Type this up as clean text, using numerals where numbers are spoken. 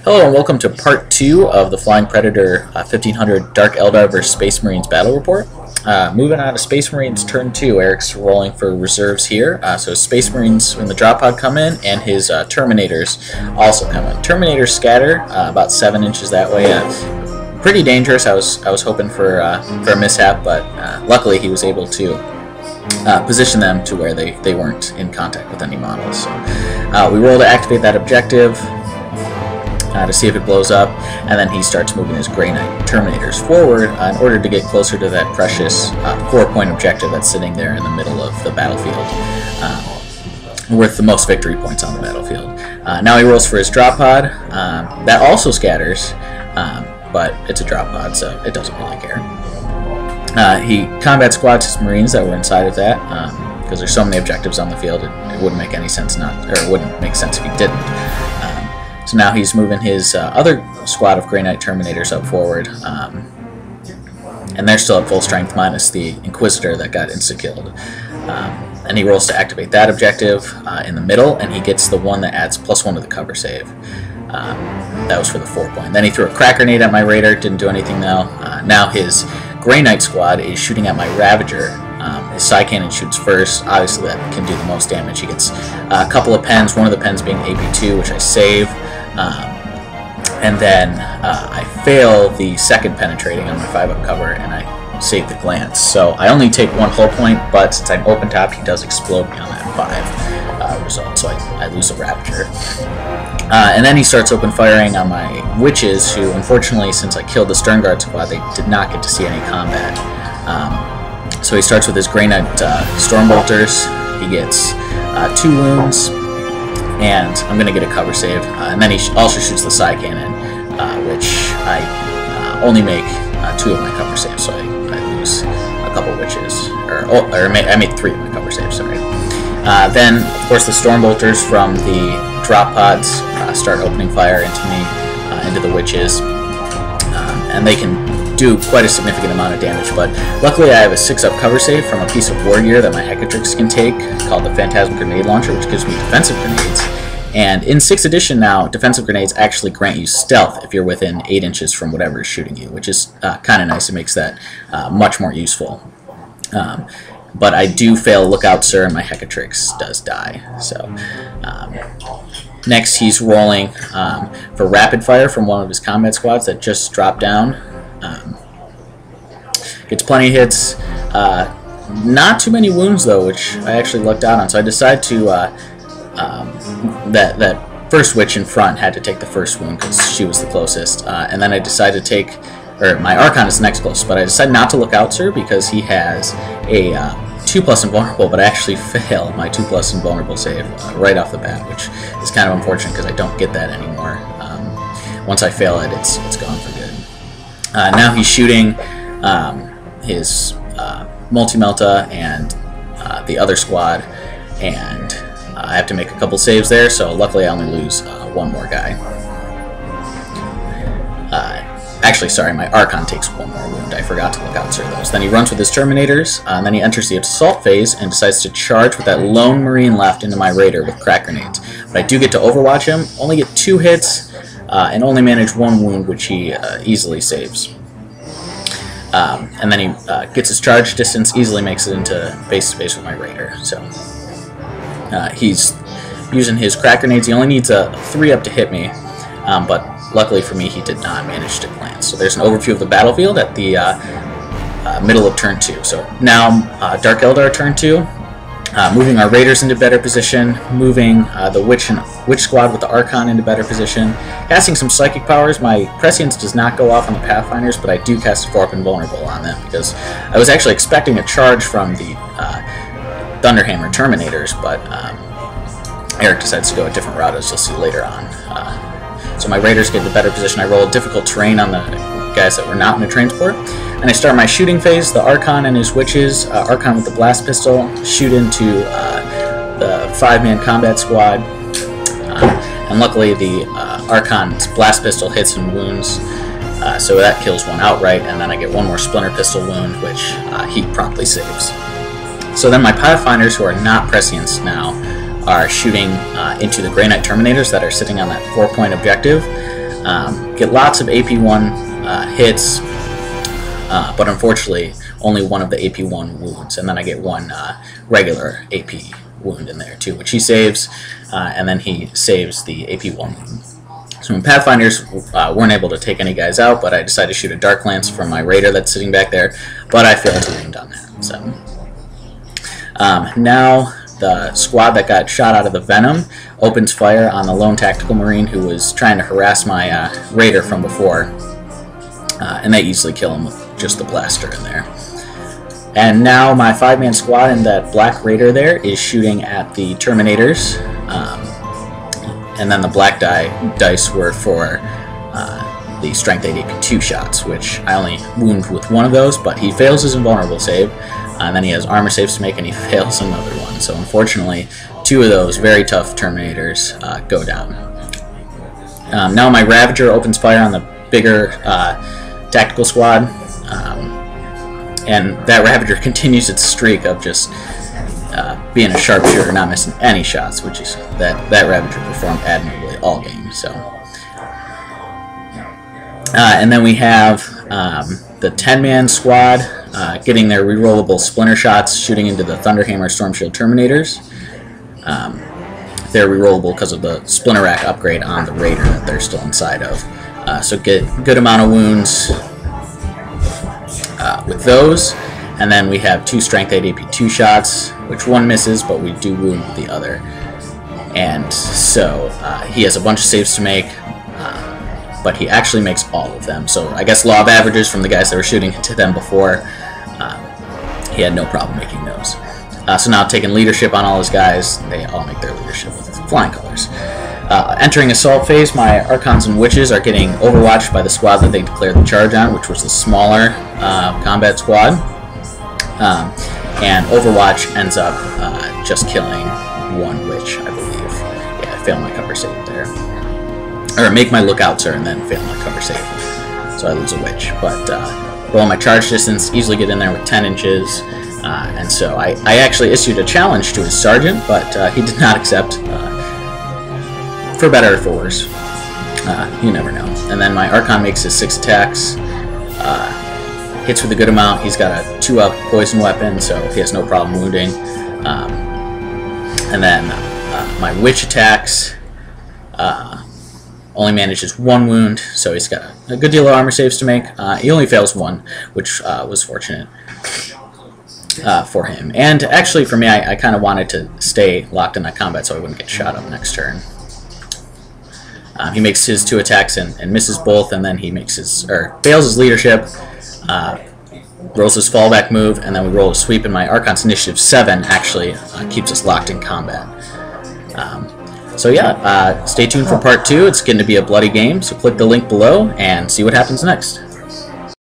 Hello and welcome to part 2 of the Flying Predator 1500 Dark Eldar vs Space Marines battle report. Moving on to Space Marines turn 2, Eric's rolling for reserves here. So Space Marines when the drop pod come in, and his Terminators also come in. Terminators scatter about 7 inches that way. Pretty dangerous. I was hoping for a mishap, but luckily he was able to position them to where they weren't in contact with any models. So we roll to activate that objective. To see if it blows up, and then he starts moving his Grey Knight Terminators forward in order to get closer to that precious 4-point objective that's sitting there in the middle of the battlefield, worth the most victory points on the battlefield. Now he rolls for his drop pod. That also scatters, but it's a drop pod, so it doesn't really care. He combat squads his Marines that were inside of that, because there's so many objectives on the field, it wouldn't make any sense it wouldn't make sense if he didn't. So now he's moving his other squad of Grey Knight Terminators up forward, and they're still at full strength minus the Inquisitor that got insta-killed. And he rolls to activate that objective in the middle, and he gets the one that adds +1 to the cover save. That was for the 4-point. Then he threw a crack grenade at my Raider, didn't do anything though. Now his Grey Knight squad is shooting at my Ravager. His side cannon shoots first. Obviously that can do the most damage. He gets a couple of pens, one of the pens being AP2, which I save. And then I fail the second penetrating on my 5-up cover, and I save the glance. So I only take 1 hull point, but since I'm open top, he does explode me on that 5 result, so I lose a Ravager. And then he starts open firing on my Witches, who unfortunately, since I killed the Stern Guard squad, they did not get to see any combat. So he starts with his Grey Knight Stormbolters. He gets 2 wounds, and I'm going to get a cover save. And then he also shoots the side cannon, which I only make 2 of my cover saves, so I lose a couple Witches. I made 3 of my cover saves, sorry. Then, of course, the Stormbolters from the drop pods start opening fire into me, into the Witches. And they can do quite a significant amount of damage, but luckily I have a 6-up cover save from a piece of war gear that my Hecatrix can take, called the Phantasm Grenade Launcher, which gives me defensive grenades. And in 6th edition now, defensive grenades actually grant you stealth if you're within 8 inches from whatever is shooting you, which is kind of nice. It makes that much more useful. But I do fail Lookout Sir, and my Hecatrix does die. So next he's rolling for rapid fire from one of his combat squads that just dropped down. Gets plenty of hits, not too many wounds though, which I actually lucked out on. So I decided to that first Witch in front had to take the first wound because she was the closest, and then I decided to take, or my Archon is the next closest, but I decided not to look out Sir because he has a 2+ invulnerable, but I actually fail my 2+ invulnerable save right off the bat, which is kind of unfortunate because I don't get that anymore. Once I fail it, it's gone for good. Now he's shooting his Multi-Melta and the other squad, and I have to make a couple saves there, so luckily I only lose 1 more guy. Actually, sorry, my Archon takes 1 more wound. I forgot to look out Sir those. Then he runs with his Terminators, and then he enters the assault phase and decides to charge with that lone Marine left into my Raider with crack grenades. But I do get to overwatch him, only get 2 hits, and only manage 1 wound, which he easily saves. And then he gets his charge distance, easily makes it into base to base with my Raider. So he's using his crack grenades. He only needs a 3-up to hit me, but luckily for me, he did not manage to glance. So there's an overview of the battlefield at the middle of turn 2. So now Dark Eldar turn 2. Moving our Raiders into better position, moving the Witch squad with the Archon into better position, casting some psychic powers. My Prescience does not go off on the Pathfinders, but I do cast a 4-up invulnerable on them because I was actually expecting a charge from the Thunderhammer Terminators, but Eric decides to go a different route, as you'll see later on. So my Raiders get the better position. I roll a difficult terrain on the guys that were not in a transport. And I start my shooting phase. The Archon and his Witches, Archon with the blast pistol, shoot into the 5-man combat squad. And luckily the Archon's blast pistol hits and wounds, so that kills 1 outright, and then I get 1 more splinter pistol wound, which he promptly saves. So then my Pathfinders, who are not Prescience now, are shooting into the Grey Knight Terminators that are sitting on that 4-point objective. get lots of AP1 hits, but unfortunately only one of the AP1 wounds, and then I get one regular AP wound in there too, which he saves, and then he saves the AP1 wound. So in Pathfinders, weren't able to take any guys out, but I decided to shoot a Dark Lance from my Raider that's sitting back there, but I failed to wound on that. So now the squad that got shot out of the Venom opens fire on the lone tactical marine who was trying to harass my Raider from before, and they easily kill him with just the blaster in there. And now my 5-man squad and that black Raider there is shooting at the Terminators, and then the black dice were for the Strength 8 AP2 shots, which I only wound with one of those, but he fails his invulnerable save, and then he has armor saves to make, and he fails another one. So unfortunately, 2 of those very tough Terminators go down. Now my Ravager opens fire on the bigger tactical squad, and that Ravager continues its streak of just being a sharpshooter, not missing any shots, which is that Ravager performed admirably all game. So, and then we have the 10-man squad getting their rerollable splinter shots, shooting into the Thunderhammer Storm Shield Terminators. They're rerollable because of the splinter rack upgrade on the Raider that they're still inside of. So get good amount of wounds with those. And then we have 2 Strength 8 AP2 shots, which one misses, but we do wound with the other. And so he has a bunch of saves to make, but he actually makes all of them. So I guess law of averages from the guys that were shooting into them before, he had no problem making those. So now taking leadership on all his guys, they all make their leadership with flying colors. Entering assault phase, my Archons and Witches are getting overwatched by the squad that they declared the charge on, which was the smaller combat squad. And Overwatch ends up just killing one Witch, I believe. Yeah, I fail my cover save there. Or make my lookout, sir, and then fail my cover save. So I lose a Witch. But roll my charge distance, easily get in there with 10 inches. And so I actually issued a challenge to his sergeant, but he did not accept, for better or for worse. You never know. And then my Archon makes his 6 attacks. Hits with a good amount. He's got a 2-up poison weapon, so he has no problem wounding. And then my Witch attacks only manages 1 wound, so he's got a good deal of armor saves to make. He only fails 1, which was fortunate for him. And actually, for me, I kind of wanted to stay locked in that combat so I wouldn't get shot up next turn. He makes his 2 attacks and misses both, and then he makes his fails his leadership. Rolls his fallback move, and then we roll a sweep, and my Archon's Initiative 7 actually keeps us locked in combat. So yeah, stay tuned for part 2. It's going to be a bloody game, so click the link below and see what happens next.